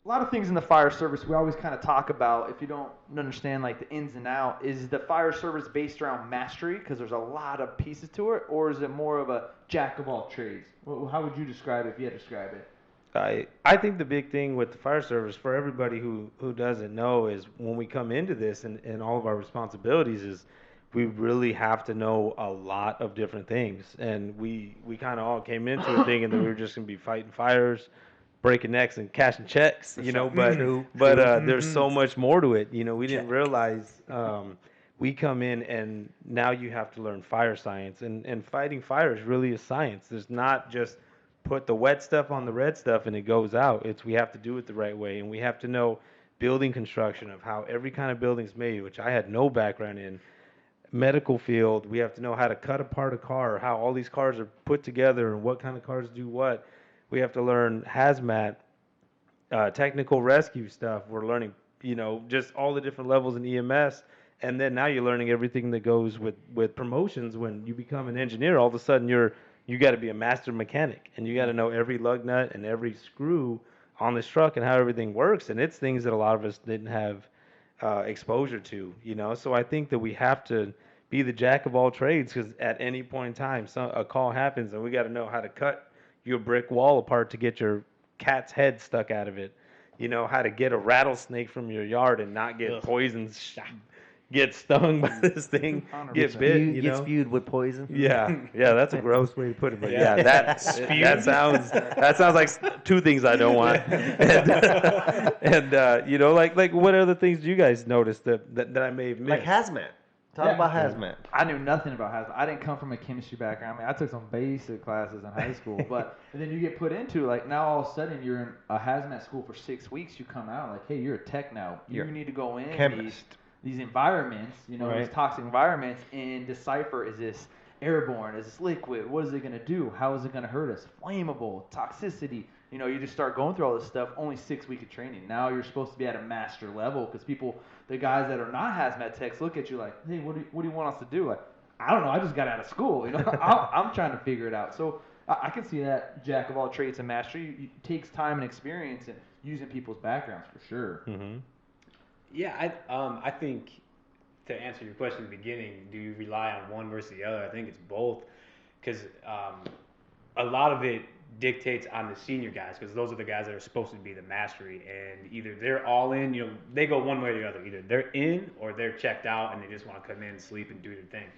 a lot of things in the fire service we always kind of talk about. If you don't understand like the ins and out, is the fire service based around mastery because there's a lot of pieces to it, or is it more of a jack of all trades? How would you describe it if you had to describe it? I think the big thing with the fire service for everybody who doesn't know is when we come into this and all of our responsibilities is we really have to know a lot of different things. And we kind of all came into it thinking that we were just going to be fighting fires, breaking necks and cashing checks, but there's so much more to it. We didn't realize we come in and now you have to learn fire science and fighting fire is really a science. There's not just put the wet stuff on the red stuff and it goes out. It's we have to do it the right way, and we have to know building construction of how every kind of building's made, which I had no background in. Medical field, we have to know how to cut apart a car, how all these cars are put together, and what kind of cars do what. We have to learn hazmat, technical rescue stuff. We're learning, just all the different levels in EMS. And then now you're learning everything that goes with promotions. When you become an engineer, all of a sudden you got to be a master mechanic, and you got to know every lug nut and every screw on this truck and how everything works. And it's things that a lot of us didn't have exposure to. So I think that we have to be the jack of all trades because at any point in time, a call happens and we got to know how to cut your brick wall apart to get your cat's head stuck out of it. How to get a rattlesnake from your yard and not get poisoned, get stung by this thing, 100%. get bit. Get spewed with poison. Yeah, that's a gross way to put it, but that sounds like two things I don't want. And like what other things do you guys notice that I may have missed? Like hazmat. Talk about hazmat. I knew nothing about hazmat. I didn't come from a chemistry background. I mean, I took some basic classes in high school, but and then you get put into like now all of a sudden you're in a hazmat school for 6 weeks. You come out like, hey, you're a tech now. You need to go in chemist. These environments, Right. these toxic environments, and decipher: is this airborne? Is this liquid? What is it going to do? How is it going to hurt us? Flammable, toxicity. You just start going through all this stuff. Only 6 weeks of training. Now you're supposed to be at a master level because the guys that are not hazmat techs, look at you like, hey, what do you want us to do? Like, I don't know. I just got out of school. I'm trying to figure it out. So I can see that jack of all trades and mastery. It takes time and experience and using people's backgrounds for sure. Mm-hmm. Yeah, I think to answer your question in the beginning, do you rely on one versus the other? I think it's both, because a lot of it dictates on the senior guys, because those are the guys that are supposed to be the mastery, and either they're all in, they go one way or the other. Either they're in or they're checked out and they just want to come in, sleep, and do their thing.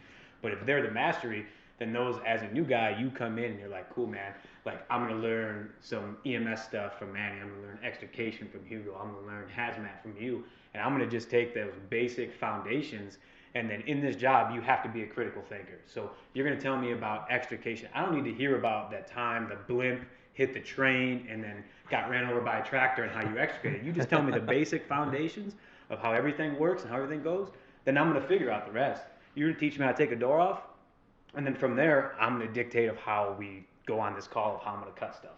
But if they're the mastery, then those, as a new guy, you come in and you're like, cool, man. Like, I'm going to learn some EMS stuff from Manny. I'm going to learn extrication from Hugo. I'm going to learn hazmat from you. And I'm going to just take those basic foundations. And then in this job, you have to be a critical thinker. So you're going to tell me about extrication. I don't need to hear about that time the blimp hit the train and then got ran over by a tractor and how you extricated. You just tell me the basic foundations of how everything works and how everything goes. Then I'm going to figure out the rest. You're going to teach me how to take a door off. And then from there, I'm going to dictate of how we go on this call of how I'm going to cut stuff.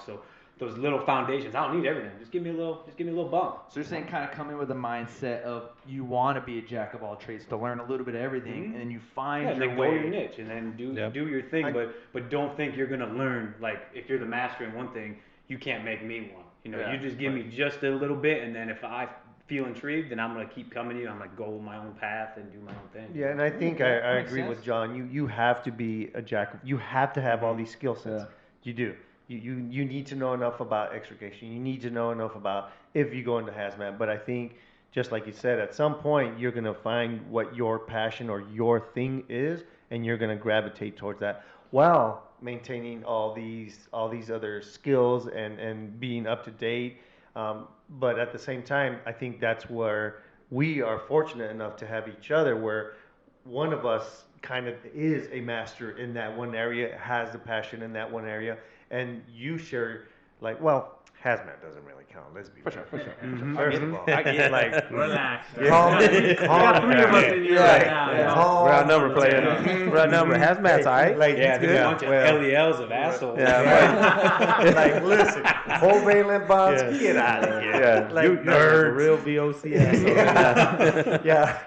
So those little foundations, I don't need everything. Just give me a little bump. So you're saying kind of come in with a mindset of you want to be a jack of all trades, to learn a little bit of everything, and then you find your then way. go your niche, and then do your thing. But don't think you're going to learn, like, if you're the master in one thing, you can't make me one. You just give me just a little bit, and then if I feel intrigued, then I'm going to keep coming to you. I'm going to go my own path and do my own thing. Yeah, and I think I agree with John. You have to be a jack. You have to have all these skill sets. Yeah. You do. You need to know enough about extrication. You need to know enough about if you go into hazmat. But I think, just like you said, at some point you're going to find what your passion or your thing is, and you're going to gravitate towards that while maintaining all these other skills and being up to date. But at the same time, I think that's where we are fortunate enough to have each other, where one of us kind of is a master in that one area, has the passion in that one area, and you share, like, well, hazmat doesn't really count. Let's be For sure. First of all, I get it. like, Relax. calm We got three of us in here right now. We're outnumbered, player. We're outnumbered. Hazmat's all right. Like, Yeah, it's there's good. a bunch of Well, LELs of assholes. Yeah, like, listen, covalent bonds, Yeah. get out of here. yeah. Like, You're a nerds. real VOC asshole. Yeah.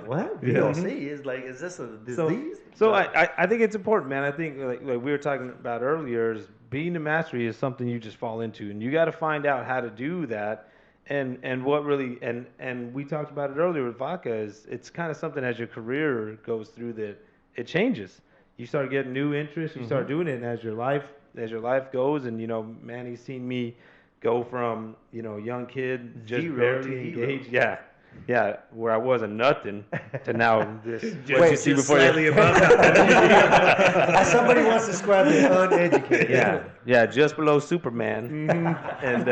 What? VOC is like, is this a disease? So I think it's important, man. I think like we were talking about earlier is being a mastery is something you just fall into, and you got to find out how to do that. And what really and we talked about it earlier with vodka is it's kind of something as your career goes through that it changes. You start getting new interests, you start doing it, and as your life goes, and Manny's seen me go from young kid just Zero barely to hero. engaged, yeah, where I wasn't nothing to now this. Just, what you see just before slightly you. above that. As somebody wants to describe the uneducated. Yeah, just below Superman. And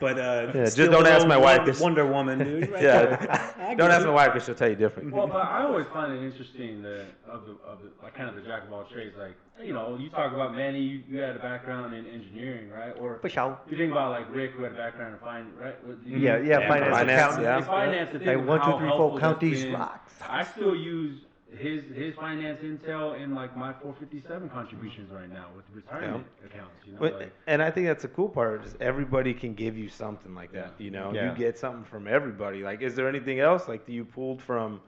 But just still don't ask below my wife. 'Cause- Wonder Woman, dude. Right Yeah, there. I don't get ask you. my wife because she'll tell you different. Well, but I always find it interesting that of the like kind of the jack of all trades. Like you talk about Manny, you had a background in engineering, right? Or For sure. you think about like Rick, who had a background in finance, right? Yeah, finance, finance, accounting. yeah. In finance, the thing Like of 1, 2, how 3, 4 helpful that's counties been, rocks. I still use his finance intel in like my 457 contributions right now with retirement accounts. And I think that's the cool part is everybody can give you something like that. Yeah. You get something from everybody. Like, is there anything else like that you pulled from?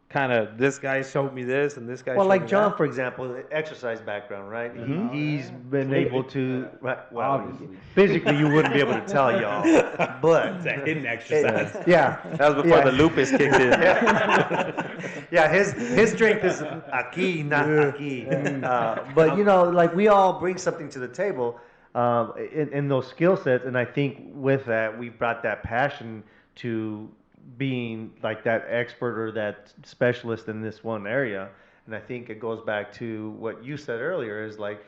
Kind of this guy showed me this and this guy. Well, showed like me John, that. for example, exercise background, right? Mhm. He's been able to. Right, well, Obviously. physically, you wouldn't be able to tell y'all, but It's a hidden exercise. yeah, That was before yeah. the lupus kicked in. Yeah, his strength is aquí, not aquí. But like we all bring something to the table in those skill sets, and I think with that we brought that passion to being like that expert or that specialist in this one area. And I think it goes back to what you said earlier is like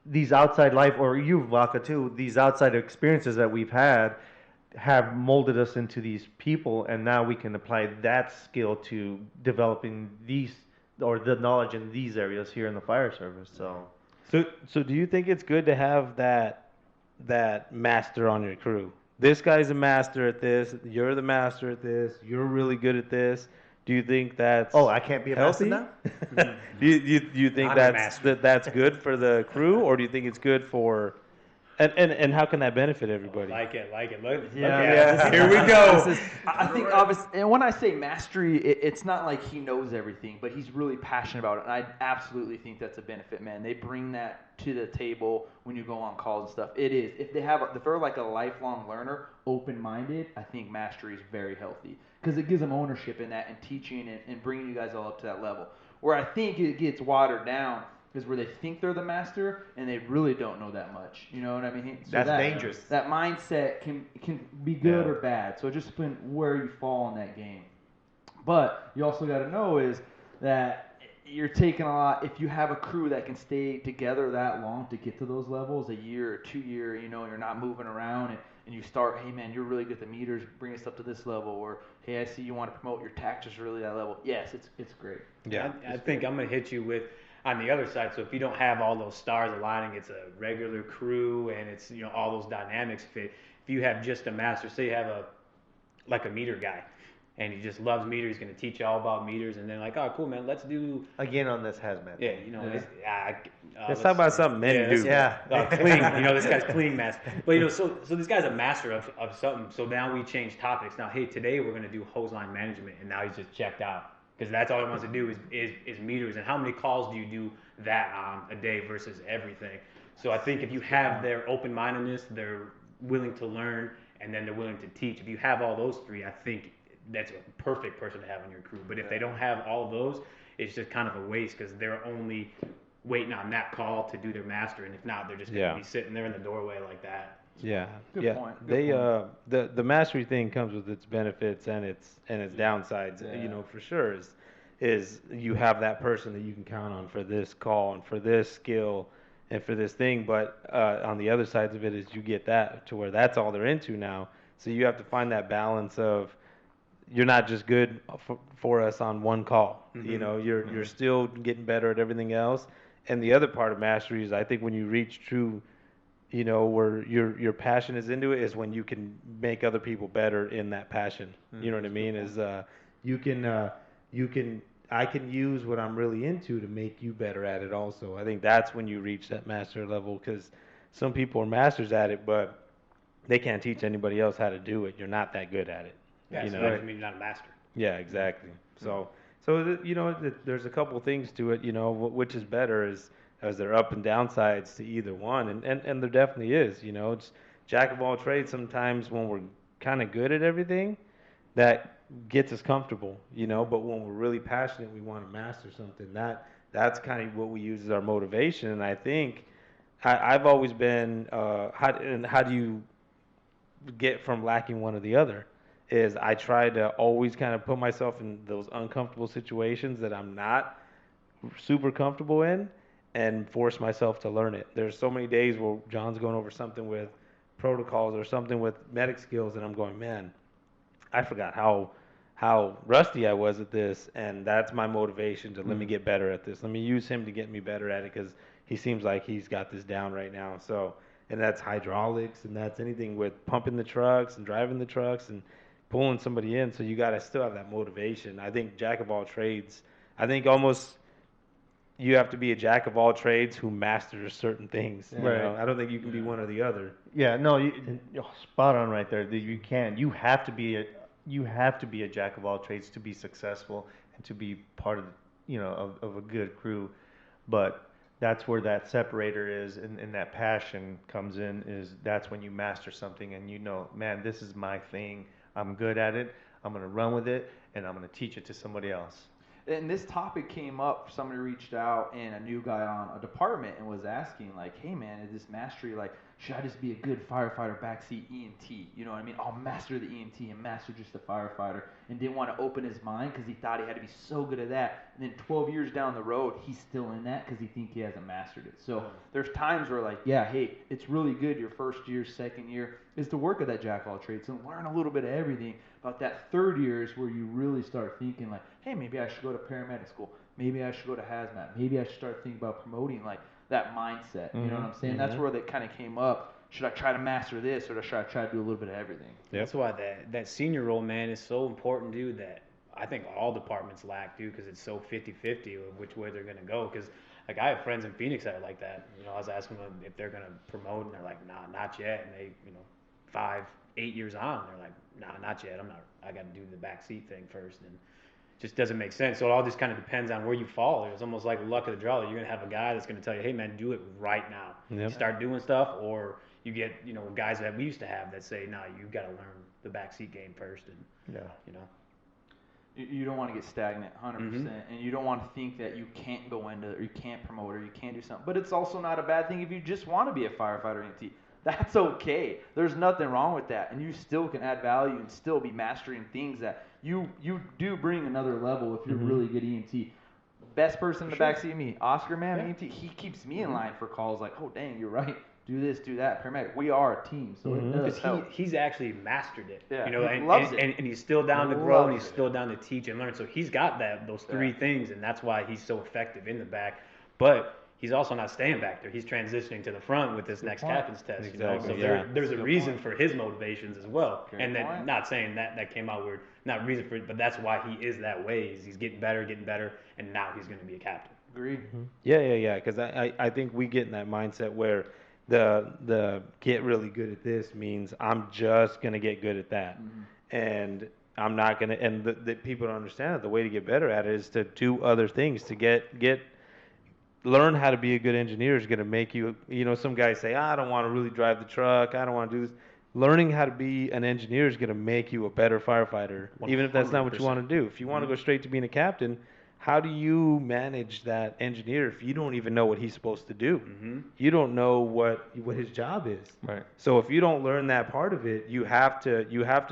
these outside life, or you, Vaka, too, these outside experiences that we've had have molded us into these people, and now we can apply that skill to developing these or the knowledge in these areas here in the fire service. So do you think it's good to have that master on your crew? This guy's a master at this. You're the master at this. You're really good at this. Do you think that's I can't be a healthy? master now? Do you think Not a that's master. that's good for the crew, or do you think it's good for and how can that benefit everybody? Like it. Look Yeah. at it. Here we go. I think obviously, and when I say mastery, it's not like he knows everything, but he's really passionate about it, and I absolutely think that's a benefit, man. They bring that to the table when you go on calls and stuff. It is if they're like a lifelong learner, open-minded. I think mastery is very healthy because it gives them ownership in that and teaching and bringing you guys all up to that level. Where I think it gets watered down is where they think they're the master and they really don't know that much. You know what I mean? So That's dangerous. That mindset can be good Yeah. or bad. So it just depends where you fall in that game. But you also got to know is that you're taking a lot. If you have a crew that can stay together that long to get to those levels, a year or 2 year, you're not moving around and you start, hey man, you're really good at the meters, bring us up to this level, or hey, I see you want to promote your taxes really that level. Yes, it's great. Yeah. I think I'm gonna hit you with on the other side. So if you don't have all those stars aligning, it's a regular crew and it's all those dynamics fit. If you have just a master, say you have a meter guy, and he just loves meters, he's gonna teach you all about meters, and then like, oh cool man, let's do Again on this hazmat. yeah, Let's talk about something men do. Yeah. clean. This guy's clean master. But so this guy's a master of something. So now we change topics. Now, hey, today we're gonna do hose line management, and now he's just checked out because that's all he wants to do is meters. And how many calls do you do that on a day versus everything? So I think if you have their open-mindedness, they're willing to learn, and then they're willing to teach. If you have all those three, I think that's a perfect person to have on your crew. But if they don't have all of those, it's just kind of a waste because they're only waiting on that call to do their master, and if not, they're just gonna be sitting there in the doorway like that. Yeah. Good point. They the mastery thing comes with its benefits and its downsides. Yeah. For sure is you have that person that you can count on for this call and for this skill and for this thing. But on the other sides of it is you get that to where that's all they're into now. So you have to find that balance of you're not just good for us on one call. Mm-hmm. You're still getting better at everything else. And the other part of mastery is I think when you reach true, where your passion is into it is when you can make other people better in that passion. You know what I mean? Is I can use what I'm really into to make you better at it also. I think that's when you reach that master level because some people are masters at it, but they can't teach anybody else how to do it. You're not that good at it. Yeah, so that doesn't mean you're not a master. Yeah, exactly. So there's a couple things to it. Which is better is is there up and downsides to either one? And there definitely is. You know, it's jack of all trades. Sometimes when we're kind of good at everything, that gets us comfortable. You know, but when we're really passionate, we want to master something. That's kind of what we use as our motivation. And I think I've always been how do you get from lacking one or the other? Is I try to always kind of put myself in those uncomfortable situations that I'm not super comfortable in and force myself to learn it. There's so many days where John's going over something with protocols or something with medic skills, and I'm going, man, I forgot how rusty I was at this, and that's my motivation to let me get better at this. Let me use him to get me better at it because he seems like he's got this down right now. So, and that's hydraulics, and that's anything with pumping the trucks and driving the trucks and pulling somebody in. So you got to still have that motivation. I think jack of all trades. I think almost you have to be a jack of all trades who masters certain things. You Right. know? I don't think you can be one or the other. Yeah, no, you're spot on right there. That you can. You have to be a jack of all trades to be successful and to be part of of a good crew. But that's where that separator is, and that passion comes in. That's when you master something, and man, this is my thing. I'm good at it. I'm gonna run with it, and I'm gonna teach it to somebody else. And this topic came up. Somebody reached out, and a new guy on a department and was asking, like, "Hey, man, is this mastery like? Should I just be a good firefighter backseat EMT? You know what I mean? I'll master the EMT and master just the firefighter." And didn't want to open his mind because he thought he had to be so good at that. And then 12 years down the road, he's still in that because he thinks he hasn't mastered it. So there's times where, like, yeah, hey, it's really good your first year, second year is to work at that jack of all trades and learn a little bit of everything. About that third year is where you really start thinking, like, hey, maybe I should go to paramedic school. Maybe I should go to hazmat. Maybe I should start thinking about promoting, like, that mindset. You know what I'm saying? That's where that kind of came up. Should I try to master this, or should I try to do a little bit of everything? That's why that senior role, man, is so important, dude, that I think all departments lack, dude, because it's so 50-50 of which way they're going to go. Because, like, I have friends in Phoenix that are like that. You know, I was asking them if they're going to promote, and they're like, nah, not yet. And they, 5-8 years on, they're like, nah, not yet. I got to do the backseat thing first. And just doesn't make sense. So it all just kind of depends on where you fall. It's almost like luck of the draw. You're going to have a guy that's going to tell you, hey, man, do it right now. Yep. Start doing stuff, or you get, guys that we used to have that say, no, you got to learn the backseat game first. And, You don't want to get stagnant, 100%, and you don't want to think that you can't go into, or you can't promote, or you can't do something. But it's also not a bad thing if you just want to be a firefighter EMT. That's okay. There's nothing wrong with that, and you still can add value and still be mastering things that you do bring another level if you're really good EMT. Best person in the backseat of me, Oscar, man, EMT. He keeps me in line for calls like, oh dang, you're right. Do this, do that. Paramedic. We are a team, so it does help. He's actually mastered it. Yeah, and, he loves it. And he's still down to grow, and he's Loves it. still down to teach and learn. So he's got those three things, and that's why he's so effective in the back. But he's also not staying back there. He's transitioning to the front with this next captain's test. Exactly, So yeah. there's a Good reason point. for his motivations as well. Great and point. not saying that came out weird, not reason for it, but that's why he is that way. He's getting better, and now he's going to be a captain. Agreed. Yeah. Because I think we get in that mindset where the get really good at this means I'm just gonna get good at that, and I'm not gonna. And the people don't understand that the way to get better at it is to do other things to learn how to be a good engineer is gonna make you. Some guys say, I don't want to really drive the truck. I don't want to do this. Learning how to be an engineer is gonna make you a better firefighter, even if that's not what you want to do. If you want to go straight to being a captain, how do you manage that engineer if you don't even know what he's supposed to do? You don't know what his job is. Right. So if you don't learn that part of it, you have to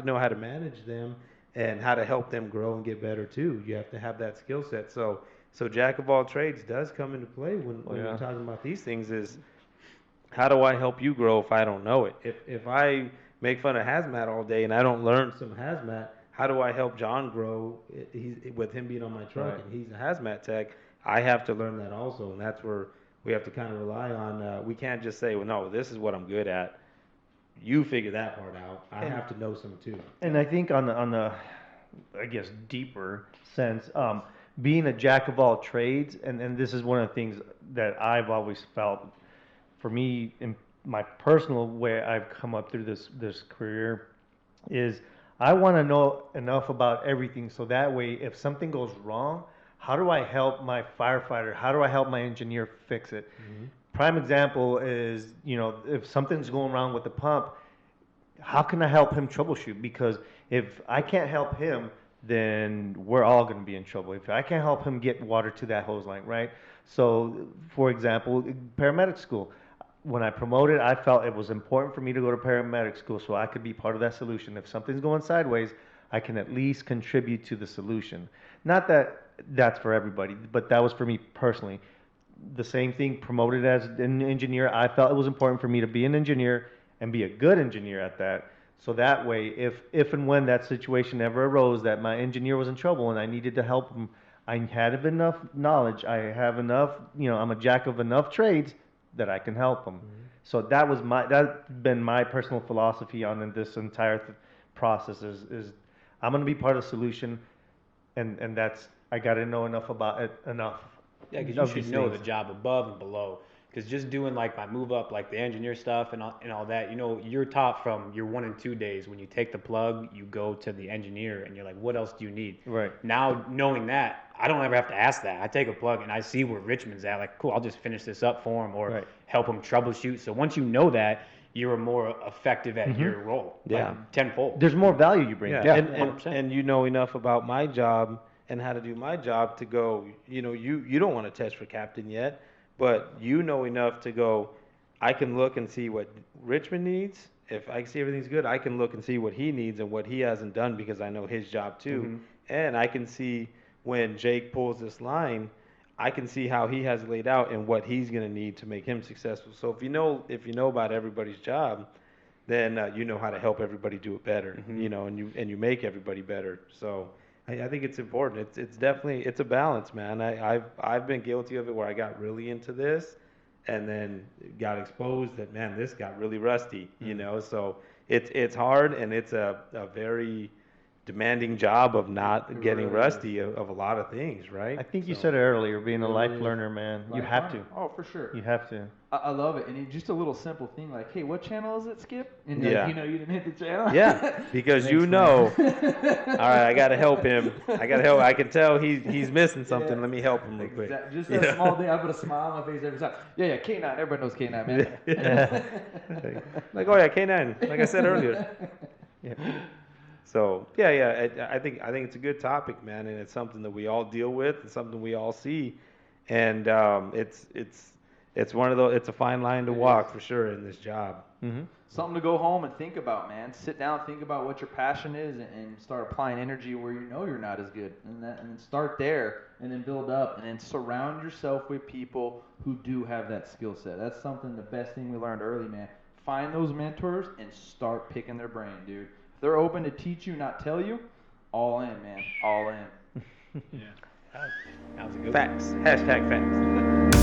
know how to manage them and how to help them grow and get better too. You have to have that skill set. So jack of all trades does come into play when we're talking about these things. Is how do I help you grow if I don't know it? If I make fun of hazmat all day and I don't learn some hazmat, how do I help John grow? With him being on my truck and he's a hazmat tech, I have to learn that also, and that's where we have to kind of rely on. We can't just say, well, no, this is what I'm good at. You figure that part out. I have to know some too. And I think on the I guess deeper sense, being a jack of all trades, and this is one of the things that I've always felt. For me, in my personal way, I've come up through this career, is I want to know enough about everything so that way, if something goes wrong, how do I help my firefighter? How do I help my engineer fix it? Prime example is, if something's going wrong with the pump, how can I help him troubleshoot? Because if I can't help him, then we're all going to be in trouble. If I can't help him get water to that hose line, right? So, for example, paramedic school. When I promoted, I felt it was important for me to go to paramedic school so I could be part of that solution. If something's going sideways, I can at least contribute to the solution. Not that that's for everybody, but that was for me personally. The same thing, promoted as an engineer, I felt it was important for me to be an engineer and be a good engineer at that. So that way, if and when that situation ever arose that my engineer was in trouble and I needed to help him, I had enough knowledge, I have enough, I'm a jack of enough trades that I can help him. So that's been my personal philosophy on this entire process is I'm going to be part of the solution, and that's, I got to know enough about it, enough. Yeah, because of you these should know things. the job above and below. Because just doing like my move up, like the engineer stuff and all that, you're taught from your 1 and 2 days when you take the plug, you go to the engineer and you're like, what else do you need? Right. Now knowing that, I don't ever have to ask that. I take a plug and I see where Richmond's at. Like, cool, I'll just finish this up for him or Right. help him troubleshoot. So once you know that, you're more effective at your role. Yeah. Like, tenfold. There's more value you bring. Yeah, Yeah. and, 100%. and you know enough about my job and how to do my job to go, you don't want to test for captain yet, but you know enough to go, I can look and see what Richmond needs. If I see everything's good, I can look and see what he needs and what he hasn't done because I know his job too. And I can see when Jake pulls this line, I can see how he has it laid out and what he's going to need to make him successful. So if you know about everybody's job, then you know how to help everybody do it better, and you make everybody better. So I think it's important. It's definitely, it's a balance, man. I've been guilty of it where I got really into this and then got exposed that, man, this got really rusty, so it's hard, and it's a very demanding job of not getting rusty of a lot of things, right? I think you said it earlier, being a life learner, man. You Life have to. learner. Oh, for sure. You have to. I love it. And just a little simple thing like, hey, what channel is it, Skip? And Yeah. you didn't hit the channel. Yeah, because Thanks, all man. right, I got to help him. I can tell he's missing something. Yeah. Let me help him real quick. Exactly. Just that small thing. I put a smile on my face every time. Yeah, K9. Everybody knows K9, man. Like, oh yeah, K9, like I said earlier. Yeah. So yeah, I think it's a good topic, man, and it's something that we all deal with, and something we all see, and it's one of those. It's a fine line to walk for sure in this job. Something to go home and think about, man. Sit down, think about what your passion is, and start applying energy where you know you're not as good, and then start there, and then build up, and then surround yourself with people who do have that skill set. That's something. The best thing we learned early, man. Find those mentors and start picking their brain, dude. If they're open to teach you, not tell you, all in, man. All in. Yeah. That was a good one. Facts. #facts.